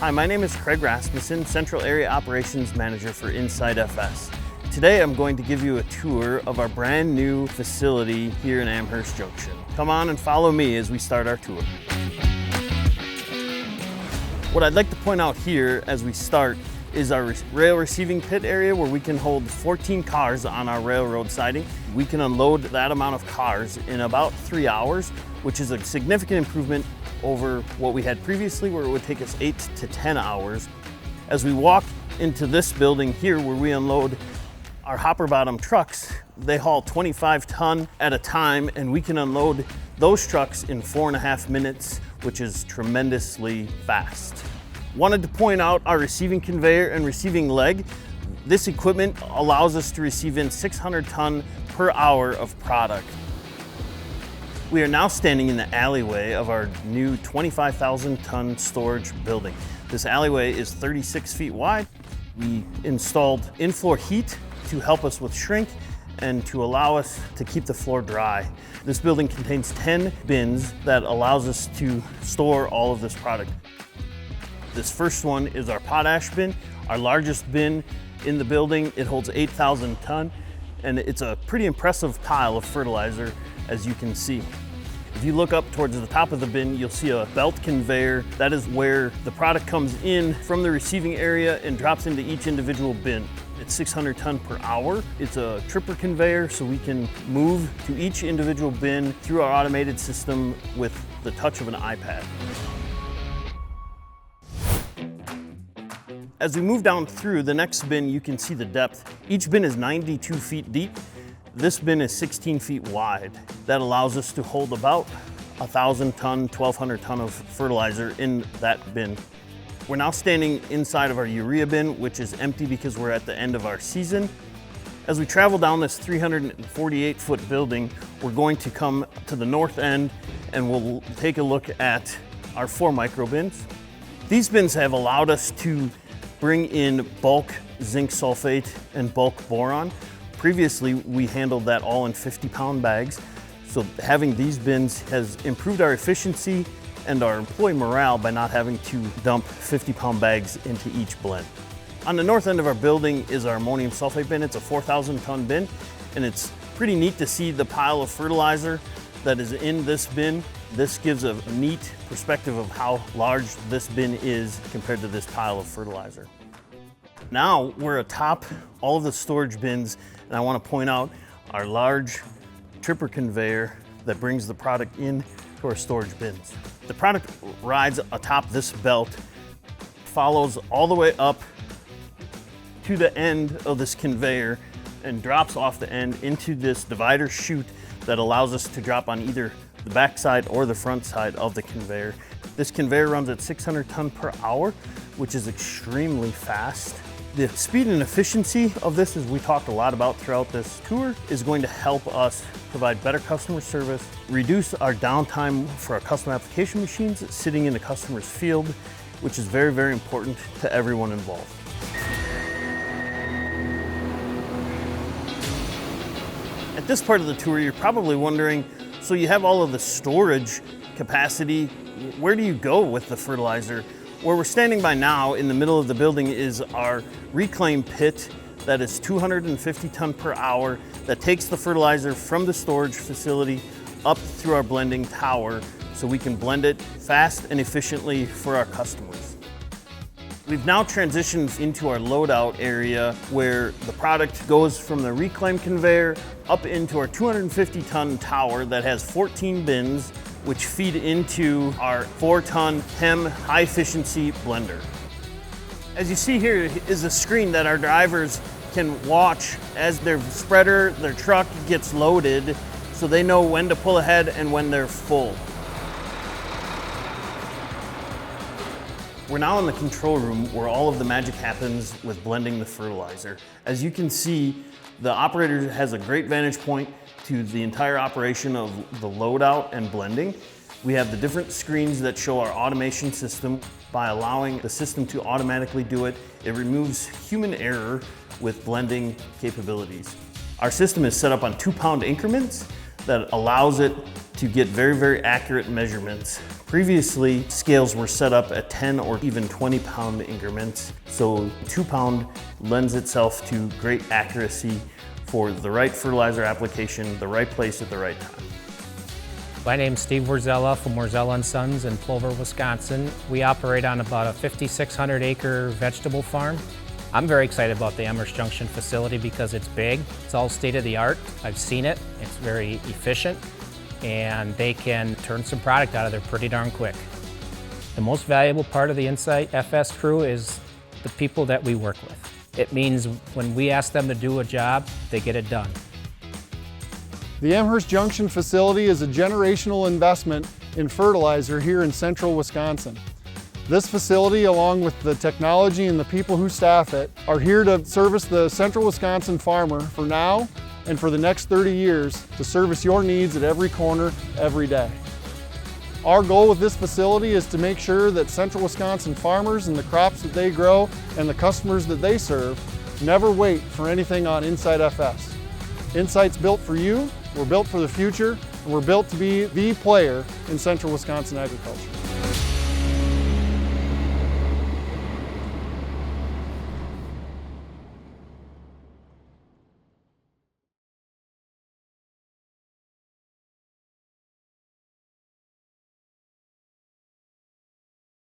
Hi, my name is Craig Rasmussen, Central Area Operations Manager for Inside FS. Today I'm going to give you a tour of our brand new facility here in Amherst, Junction. Come on and follow me as we start our tour. What I'd like to point out here as we start is our rail receiving pit area where we can hold 14 cars on our railroad siding. We can unload that amount of cars in about 3 hours, which is a significant improvement over what we had previously where it would take us 8 to 10 hours. As we walk into this building here where we unload our hopper bottom trucks, they haul 25 ton at a time and we can unload those trucks in 4.5 minutes, which is tremendously fast. Wanted to point out our receiving conveyor and receiving leg. This equipment allows us to receive in 600 ton per hour of product. We are now standing in the alleyway of our new 25,000 ton storage building. This alleyway is 36 feet wide. We installed in-floor heat to help us with shrink and to allow us to keep the floor dry. This building contains 10 bins that allows us to store all of this product. This first one is our potash bin, our largest bin in the building. It holds 8,000 ton, and it's a pretty impressive pile of fertilizer, as you can see. If you look up towards the top of the bin, you'll see a belt conveyor. That is where the product comes in from the receiving area and drops into each individual bin. It's 600 ton per hour. It's a tripper conveyor, so we can move to each individual bin through our automated system with the touch of an iPad. As we move down through the next bin, you can see the depth. Each bin is 92 feet deep. This bin is 16 feet wide. That allows us to hold about 1,000 ton, 1,200 ton of fertilizer in that bin. We're now standing inside of our urea bin, which is empty because we're at the end of our season. As we travel down this 348-foot building, we're going to come to the north end and we'll take a look at our 4 micro bins. These bins have allowed us to bring in bulk zinc sulfate and bulk boron. Previously, we handled that all in 50-pound bags. So having these bins has improved our efficiency and our employee morale by not having to dump 50-pound bags into each blend. On the north end of our building is our ammonium sulfate bin. It's a 4,000 ton bin, and it's pretty neat to see the pile of fertilizer that is in this bin. This gives a neat perspective of how large this bin is compared to this pile of fertilizer. Now we're atop all of the storage bins, and I want to point out our large tripper conveyor that brings the product in to our storage bins. The product rides atop this belt, follows all the way up to the end of this conveyor and drops off the end into this divider chute that allows us to drop on either the back side or the front side of the conveyor. This conveyor runs at 600 ton per hour, which is extremely fast. The speed and efficiency of this, as we talked a lot about throughout this tour, is going to help us provide better customer service, reduce our downtime for our custom application machines sitting in the customer's field, which is very, very important to everyone involved. At this part of the tour, you're probably wondering, so you have all of the storage capacity, where do you go with the fertilizer? Where we're standing by now in the middle of the building is our reclaim pit that is 250 ton per hour that takes the fertilizer from the storage facility up through our blending tower so we can blend it fast and efficiently for our customers. We've now transitioned into our loadout area where the product goes from the reclaim conveyor up into our 250 ton tower that has 14 bins which feed into our 4-ton PEM high-efficiency blender. As you see here is a screen that our drivers can watch as their spreader, their truck gets loaded, so they know when to pull ahead and when they're full. We're now in the control room where all of the magic happens with blending the fertilizer. As you can see, the operator has a great vantage point to the entire operation of the loadout and blending. We have the different screens that show our automation system. By allowing the system to automatically do it, it removes human error with blending capabilities. Our system is set up on 2-pound increments that allows it to get very, very accurate measurements Previously, scales were set up at 10 or even 20 pound increments, so 2 pound lends itself to great accuracy for the right fertilizer application, the right place at the right time. My name's Steve Warzella from Warzella & Sons in Plover, Wisconsin. We operate on about a 5,600 acre vegetable farm. I'm very excited about the Amherst Junction facility because it's big, it's all state of the art. I've seen it, it's very efficient, and they can turn some product out of there pretty darn quick. The most valuable part of the Insight FS crew is the people that we work with. It means when we ask them to do a job, they get it done. The Amherst Junction facility is a generational investment in fertilizer here in central Wisconsin. This facility, along with the technology and the people who staff it, are here to service the central Wisconsin farmer for now and for the next 30 years to service your needs at every corner, every day. Our goal with this facility is to make sure that central Wisconsin farmers and the crops that they grow and the customers that they serve never wait for anything on Insight FS. Insight's built for you, we're built for the future, and we're built to be the player in central Wisconsin agriculture.